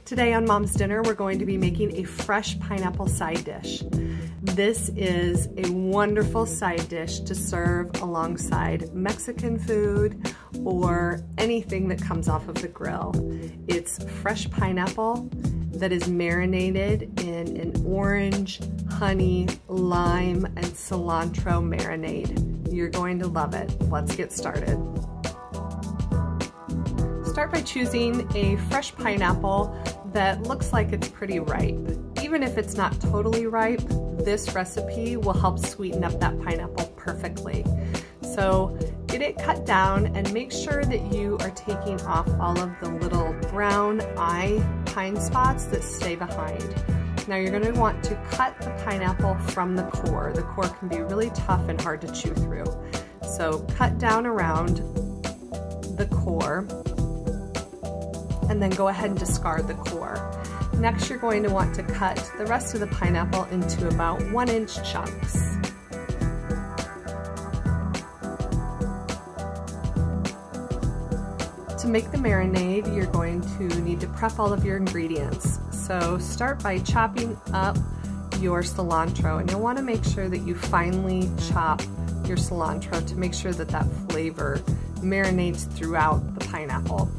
Today on Mom's Dinner, we're going to be making a fresh pineapple side dish. This is a wonderful side dish to serve alongside Mexican food or anything that comes off of the grill. It's fresh pineapple that is marinated in an orange, honey, lime, and cilantro marinade. You're going to love it. Let's get started. Start by choosing a fresh pineapple that looks like it's pretty ripe. Even if it's not totally ripe, this recipe will help sweeten up that pineapple perfectly. So get it cut down and make sure that you are taking off all of the little brown eye pine spots that stay behind. Now you're going to want to cut the pineapple from the core. The core can be really tough and hard to chew through. So cut down around the core and then go ahead and discard the core. Next, you're going to want to cut the rest of the pineapple into about 1-inch chunks. To make the marinade, you're going to need to prep all of your ingredients. So start by chopping up your cilantro, and you'll want to make sure that you finely chop your cilantro to make sure that that flavor marinates throughout the pineapple.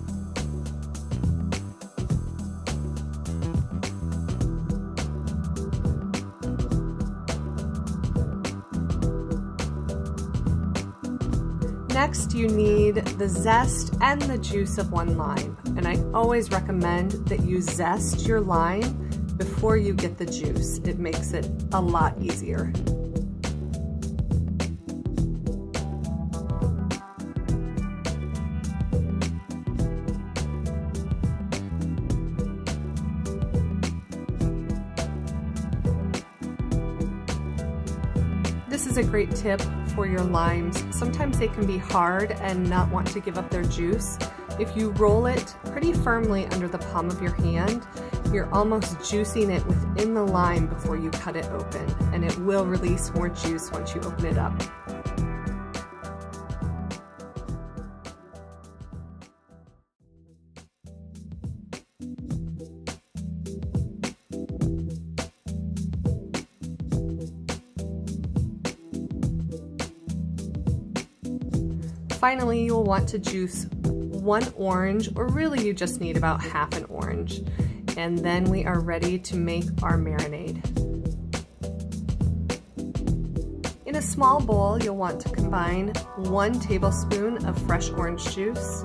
Next, you need the zest and the juice of 1 lime. And I always recommend that you zest your lime before you get the juice. It makes it a lot easier. This is a great tip for your limes. Sometimes they can be hard and not want to give up their juice. If you roll it pretty firmly under the palm of your hand, you're almost juicing it within the lime before you cut it open, and it will release more juice once you open it up. Finally, you'll want to juice 1 orange, or really you just need about half an orange. And then we are ready to make our marinade. In a small bowl, you'll want to combine 1 tablespoon of fresh orange juice,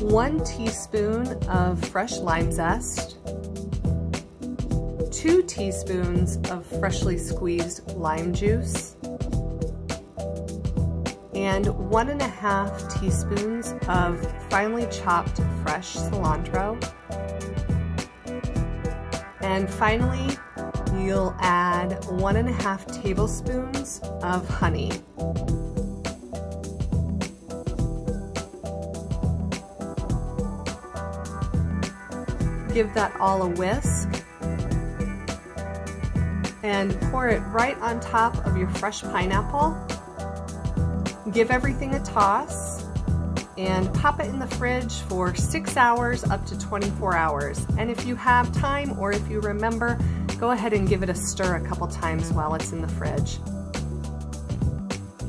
1 teaspoon of fresh lime zest, 2 teaspoons of freshly squeezed lime juice, and 1.5 teaspoons of finely chopped fresh cilantro. And finally, you'll add 1.5 tablespoons of honey. Give that all a whisk and pour it right on top of your fresh pineapple. Give everything a toss and pop it in the fridge for 6 hours up to 24 hours. And if you have time or if you remember, go ahead and give it a stir a couple times while it's in the fridge.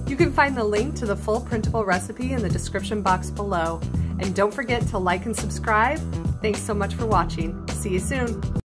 You can find the link to the full printable recipe in the description box below. And don't forget to like and subscribe. Thanks so much for watching. See you soon.